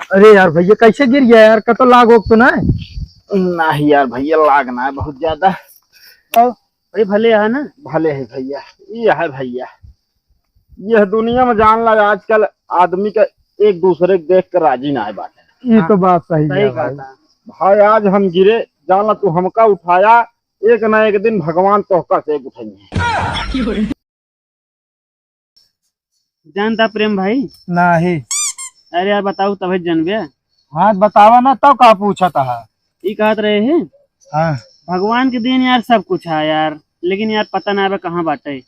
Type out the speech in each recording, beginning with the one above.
अरे यार भैया कैसे गिर गया यार, कतो लाग तो ना है? नहीं यार भैया, लागना है बहुत ज्यादा। भाई भले है ना। भले है भैया। ये है भैया, यह दुनिया में जान ला आजकल आदमी का एक दूसरे को देख कर राजी ना है बात है। ये तो बात सही है कहा भाई। था भाई, आज हम गिरे, जान ला तू हमका उठाया, एक ना एक दिन भगवान तोहका से उठेंगे। जानता प्रेम भाई? नहीं। अरे यार बताओ तभी जनबे। हाँ बतावा ना, तब का पूछा था। ये कहत रहे हैं हाँ भगवान के दिन यार सब कुछ है यार, लेकिन यार पता ना है कहाँ बाटे।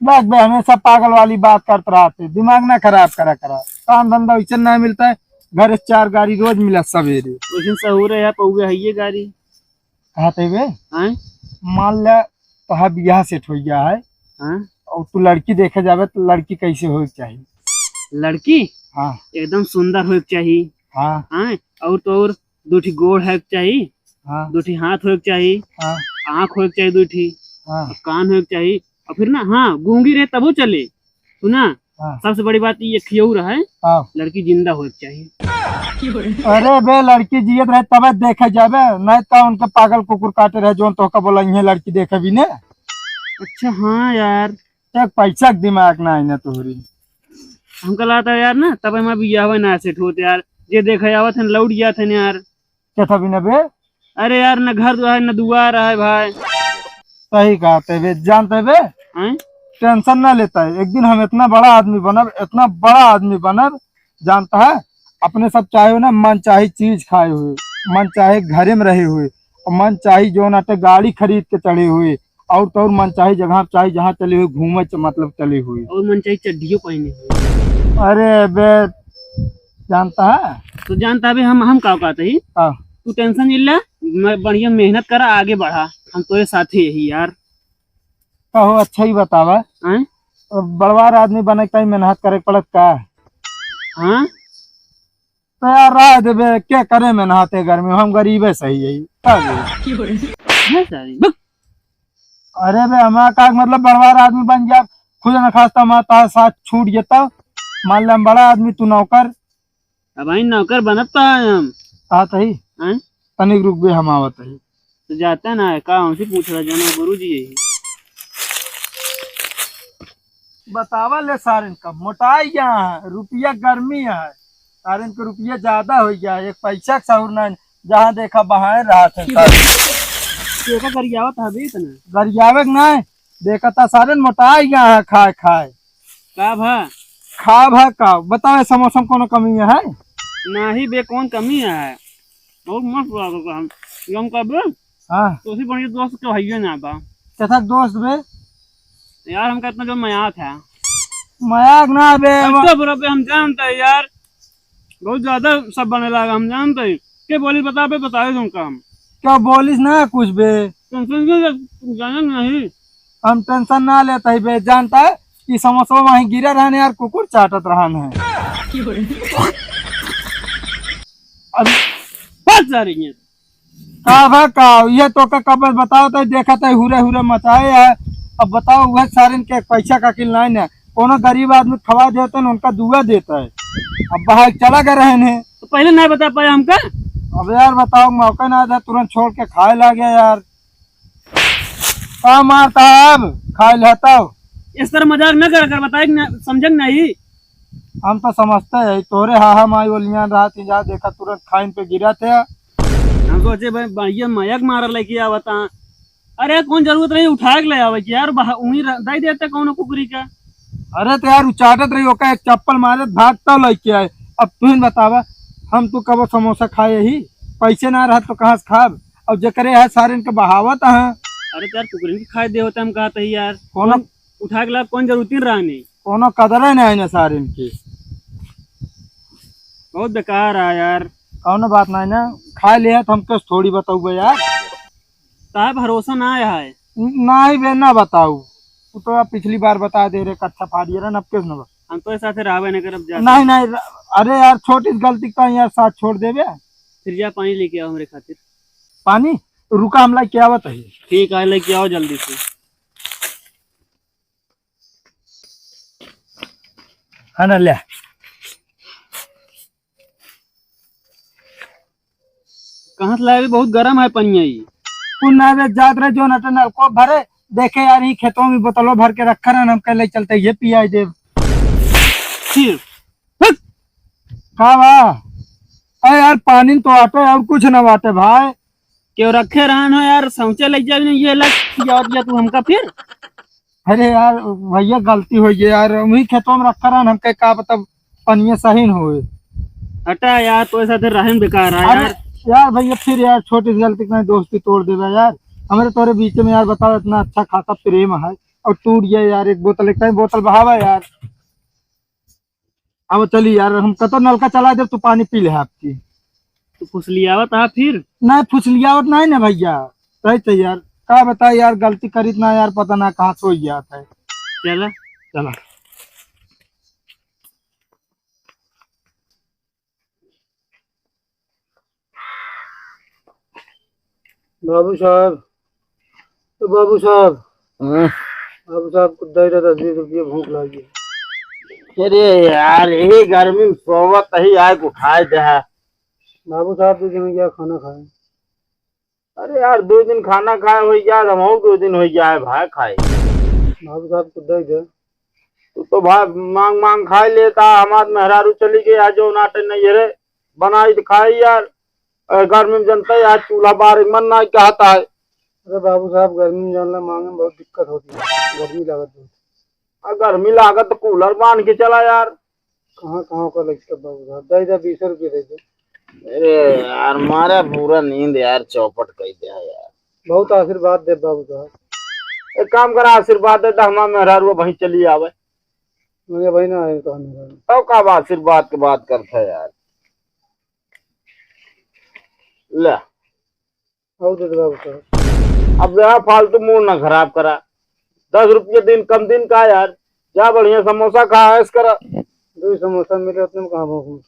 बस बे हमेशा पागल वाली बात करते रहते, दिमाग ना खराब करा काम धंधा वैसे ना मिलता है। घर से 4 गाड़ी रोज मिला सवेरे। उस दिन सहूर है पौगे है ये गाड़ी। कहा थे वे हाँ मान लिया तो बियाह सेट हो गया है हाँ। और तू लड़की देखे जावे तो लड़की कैसे हो चाहिए? लड़की हाँ एकदम सुंदर हो चाहिए। हाँ हाँ और तो और दूठी गोड़ है चाहिए, हाँ दूठी हाथ हो चाहिए, हाँ आँख हो चाहिए दूठी, हाँ कान हो चाहिए, और फिर ना हाँ गूंगी रहे तब वो चले। सुना हाँ सबसे बड़ी बात ये खियऊ रहा है, हाँ। लड़की जिंदा हो चाहिए। अरे बे लड़की जियत रहे तब देखे जावे, नहीं तो उनके पागल कुकुर काटे रहे जो तो बोला ये लड़की देखे भी ने। अच्छा हाँ यार, एक पैसा के दिमाग ना है ना तोहरी। हमका लगता है यार ना तब हम बियाह ना सेट होते यार, जे देखा आवत है लौट गया था यार। क्या था भी ना बे? अरे यार न घर है न दुआर है भाई। सही कहते बे, जानते बे हैं? टेंशन ना लेता है, एक दिन हम इतना बड़ा आदमी बनब, इतना बड़ा आदमी बनब, जानता है अपने सब चाहे हो ना मन चाहे चीज खाए हुए, मन चाहे घरे में रहे हुए, और मन चाहे जो नाटे गाड़ी खरीद के चढ़े हुए, और तो और मन चाहे जगह चाहे जहाँ चले हुए घूमे मतलब चले हुए। और मन चाहिए चड्डियों पहने हुए। अरे बे जानता है तो जानता भी हम का कहते ही, हाँ। तू टेंशन नहीं ले, मैं बढ़िया मेहनत करा आगे बढ़ा, हम तो साथी यही यार। कहो अच्छा ही बतावा, हैं? बड़वार आदमी बने कहीं मेहनत करे पड़त का? हाँ तो यार राह देवे क्या करे मेहनत है, घर में हम गरीबे सही है। है सारी बक। अरे बे हमारा का मतलब बड़वार आदमी बन गया, खुद न खास्ता हमारा साथ छूट जाता, मान लिया हम बड़ा आदमी तू नौकर। अब भाई नौकर बनता है हम। आत ही हैं? तनिक रुक बे हम आवत ही। तो जाता ना है का हमसे पूछ रहा जाना गुरु जी यही। बतावा ले सारिन का मोटाई यहाँ है, रुपया गर्मी है, सारिन को रुपया ज्यादा हो गया, एक पैसा सहूर नहीं, जहाँ देखा बहाए रहा था। देखा गरियावत है भी इतना गरियावे नहीं देखा था सारिन, मोटाई यहाँ है, खाए खाए का भा खा भा का बताओ समोसा कोनो कमी है? नहीं बे कौन कमी है, बहुत मस्त लगा हम यम का बे। हाँ तो उसी बढ़िया दोस्त तो है ना बा कैसा दोस्त बे? यार, हमका इतना जो मजाक है मजाक ना बे अच्छा बुरा पे हम जानते हैं यार, बहुत ज्यादा सब बने लगा हम जानते हैं। के बोली बता पे बताए तुमका हम क्या बोलिस ना कुछ बे? टेंशन जाना नहीं। हम टेंशन ना लेता ही बे, जानता है कि समोसा वहीं गिरा रहने यार कुकुर चाटत रहन है। अब बस जा रही है का भा का ये तो का कब बताओ तो देखा था हुरे हुरे मचाए है। अब बताओ वह सारे के पैसा का किल नहीं है, कोनो गरीब आदमी खवा देते हैं उनका दुआ देता है। अब बाहर चला गए रहने, तो पहले नहीं बता पाया हमका। अब यार बताओ मौका ना था, तुरंत छोड़ के खाए लगे यार। का मारता है अब खाए लेता हो? इस तरह मजाक न कर बताए समझ नहीं। हम तो समझते है तोरे हा माई बोलिया रहा थी, जा देखा तुरंत खाइन पे गिरा थे। हम सोचे भाई बढ़िया मयक मारा लेके आवता। अरे कौन जरूरत रही उठा के ले आवे यार, वहीं दे देते कौन कुकरी का। अरे तो यार उचाटत रही होका एक चप्पल मारे भागता लेके आए। अब तू ही बतावा, हम तू कब समोसा खाए ही, पैसे ना रहा तो कहाँ से खाब? अब जकरे है सारे इनके बहावत है। अरे यार कुकरी खाए दे होता हम कहते ही यार, कोनो उठा के ला कौन जरूरत ही रहा नहीं। कोनो कदर नहीं है सारे इनकी, बहुत बेकार है यार। कौन बात नहीं ना, खाए ले तो हमको थोड़ी बताऊ यार। ताए भरोसा ना आया है। नहीं बे ना बताऊ, तू तो पिछली बार बता दे रहे कच्चा फाड़ी रहा, अब किस न हम तो साथ रहा नहीं करब जा। नहीं नहीं, अरे यार छोटी गलती का यार साथ छोड़ देवे। फिर जा पानी लेके आओ हमारे खातिर। पानी रुका हम लाइक क्या बताइए। ठीक है लेके आओ जल्दी से। है ना ले। कहाँ से लाए? बहुत गर्म है पनिया ये। पुण्य जात रहे जो नटे नलको भरे देखे यार ये खेतों में बोतलों भर के रखा है हम कह ले चलते ये पिया दे फिर का बा। अरे यार पानी तो आटे और कुछ ना बाटे भाई। क्यों रखे रहन हो यार, शौचे लग जाए ये लग दिया तू हमका फिर। अरे यार भैया गलती हो गई यार, वही खेतों में रखा रहा हम कह का मतलब पनिया सही न हुए। हटा यार, तो ऐसा तो रहन बेकार है अरे यार। यार भैया फिर यार छोटी सी गलती में दोस्ती तोड़ देगा यार। हमारे तोरे बीच में यार बताओ इतना अच्छा खासा प्रेम है और टूट गया यार। एक बोतल एक बोतल बहावा यार। अब चली यार हम कतो नलका चला दे तू पानी पी ले आपकी। तू फुसलियावत है फिर। नहीं फुसलियावत नहीं ना भैया, सही तो यार का बता यार गलती करी ना यार, पता ना कहाँ सो गया था। चला चला बाबू साहब, तो बाबू साहब को दे रहा 10 रुपये भूख लगी। अरे यार यही गर्मी में सोवत ही आग उठाए दे है। बाबू साहब तो जिन्हें क्या खाना खाए। अरे यार 2 दिन खाना खाए हो गया, हम 2 दिन हो गया है भाई खाए। बाबू साहब को दे दे। तू तो भाई मांग मांग खाई लेता, हमारे मेहरारू चली गई आज जो नाटे नहीं रे बनाई तो खाई यार। गर्मी में जनता है आज चूल्हा बार मन ना कहता है। अरे बाबू साहब गर्मी में जानना मांगे में बहुत दिक्कत होती है, गर्मी लागत है। गर्मी लागत तो कूलर बांध के चला यार। कहाँ कहाँ का लगता बाबू साहब, दे दे 20 रुपये दे दे। अरे यार मारा पूरा नींद यार चौपट कह दिया यार। बहुत आशीर्वाद दे बाबू साहब। एक काम करा आशीर्वाद देता हमारा मेहरारू वहीं चली आवे। मुझे भाई ना आए तो तो कब आशीर्वाद की बात करता है यार। ले आओ दे दे बाबू साहब। अब यहाँ फालतू मूड ना खराब करा। 10 रुपये दिन कम दिन का यार, जा बढ़िया समोसा खा ऐस करा। 2 समोसा मिले उतने में कहाँ भूख।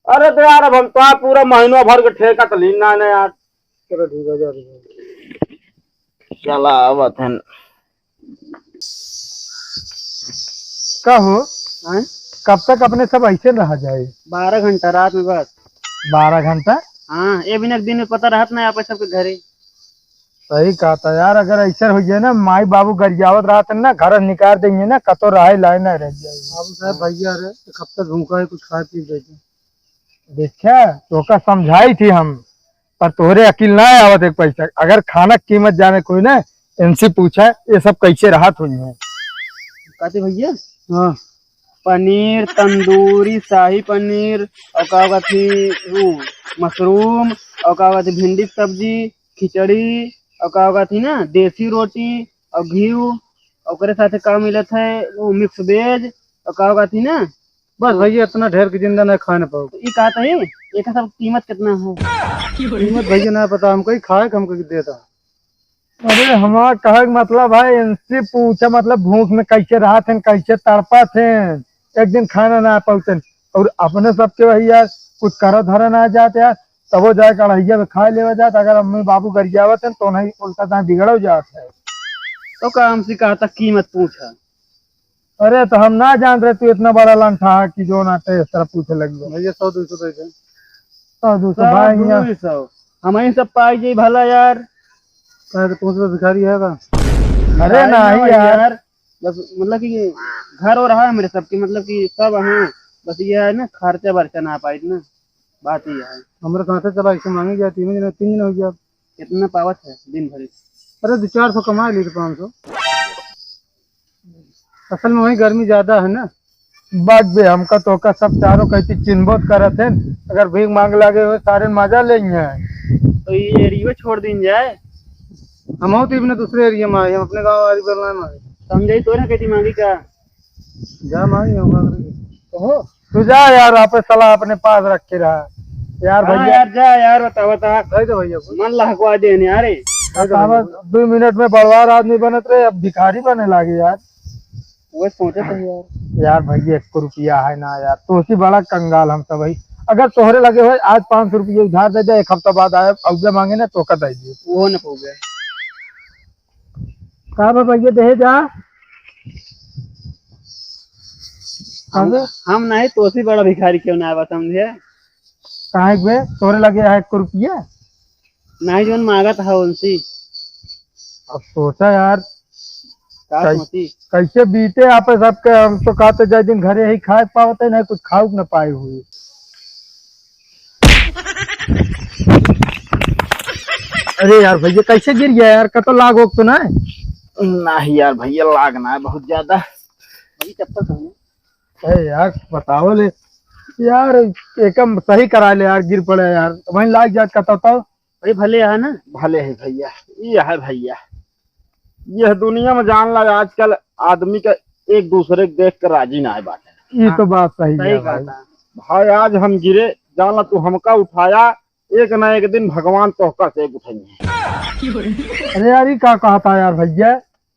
अरे तो यार अब हम तो आप पूरा महीनों भर के ठेका तो लीना है यार। चलो ठीक है, जा रही चला आवत है। का हो हैं? कब तक अपने सब ऐसे रह जाए? 12 घंटा रात में बस। 12 घंटा? हाँ, ये बिना दिन में पता रहत ना आप सबके घरे। सही कहा था यार, अगर ऐसा हो जाए ना माई बाबू गरियावत रात है ना घर निकाल देंगे ना कतो राय लाए ना रह जाए। बाबू साहब भैया रे कब तक भूखा है, कुछ खा पी देते। देखा तो का समझाई थी हम, पर तोहरे अकील ना आवत एक पैसा। अगर खाना कीमत जाने कोई ना इनसे पूछा ये सब कैसे राहत हुई है। कहते भैया हाँ पनीर तंदूरी शाही पनीर और का होगा थी वो मशरूम और का होगा थी भिंडी की सब्जी खिचड़ी और का होगा थी ना देसी रोटी और घी और साथ का मिलत है वो मिक्स वेज और का होगा थी ना। बस भैया इतना ढेर की जिंदा नहीं खा ना पाओ। तो ये कहता है ये का सब कीमत कितना है? कीमत भैया ना पता, हमको ही खाए हमको देता। अरे हमारा कहे का मतलब है इनसे पूछा मतलब भूख में कैसे रहा थे कैसे तड़पा थे, एक दिन खाना ना पहुंचे और अपने सबके वही यार कुछ करो धरा ना जाते यार तब वो जाए कढ़ैया में खा ले जाते। अगर अम्मी बाबू गरियावत है तो नहीं उल्टा दाएं बिगड़ जाता है। तो का हमसे कहता कीमत पूछा। अरे तो हम ना जान रहे तू इतना बड़ा लंठा है कि जो नाटे इस तरह पूछे लगे। भैया 100-200 दे दे। 100-200 भाई यहाँ 200 हमारे सब पाई जाई भला यार। तो भिखारी है बा। अरे नहीं यार, बस मतलब कि घर और रहा मेरे सबकी मतलब कि सब हाँ, बस ये है ना खर्चा बर्चा ना पाई ना, बात ही है। हमारे कहाँ से चला ऐसे मांगी गया 3 दिन हो गया। कितना पावत है दिन भर? अरे 200-400 कमा ली 500। असल में वही गर्मी ज्यादा है ना। बात बे हमका तो का सब चारों कैसी चिन्हबोध करत है, अगर भीख मांग लगे हुए सारे मजा लेंगे। तो ये एरिया छोड़ दिन जाए। हम हो तो अपने दूसरे एरिया में आए, हम अपने गाँव वाली बोलना में आए। समझाई तो ना कहती मांगी का जा मांगी हो तू जा यार, वापस सलाह अपने पास रख के रहा यार। हाँ भैया यार जा यार, बता दे दो भैया को। मन लहकवा देने अरे 2 मिनट में बड़वार आदमी बनत रहे अब भिखारी बने लागे यार। वो सोचे थे यार। यार भैया 1 रुपया है ना यार, तो उसी बड़ा कंगाल हम सब भाई। अगर तोहरे लगे हुए आज 500 रुपये उधार दे दे, 1 हफ्ता बाद आए अवजा मांगे ना तो का दे दिए। वो न हो गया कहा भैया दे जा। कहाँ हम नहीं तो से बड़ा भिखारी क्यों ना आवा समझे। काहे बे तोरे लगे है 1 रुपया? नहीं जोन मांगत है उनसी अब सोचा यार का कैसे सोची। कैसे बीते आपस सबके। हम तो खाते जाए दिन घरे ही खाए पाते नहीं कुछ खाऊ न पाए हुए। अरे यार भैया कैसे गिर गया यार? कतो लाग हो तो नहीं? नहीं यार भैया लागना है बहुत ज्यादा। अभी चप्पल पहने। अरे यार बताओ ले यार, एकदम सही करा ले यार, गिर पड़े यार वहीं लाग जात कतो तो। अरे भले है ना। भले है भैया। ये है भैया, यह दुनिया में जान लगा आजकल आदमी का एक दूसरे को देख कर राजी ना है बाटे। ये तो बात सही सही है कहा भाई। था। भाई आज हम गिरे, जान तू हमका उठाया, एक ना एक दिन भगवान तोहका से उठाएंगे। अरे यार ये क्या कहा था यार भैया?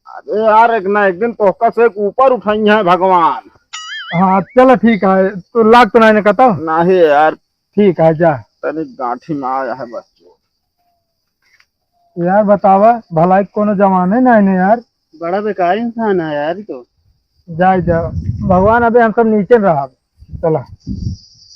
अरे यार एक ना एक दिन तोहका से ऊपर उठाएंगे है भगवान। हाँ चलो ठीक है, तो लाग तो नहीं कहता। नहीं यार, ठीक है जा। तनी गांठी में आया है बस। यार बतावा भलाई कोनो जमाने नहीं ने यार। बड़ा बेकार इंसान है यार ये तो। जाए जाओ, भगवान अबे हम सब नीचे रहा। चला।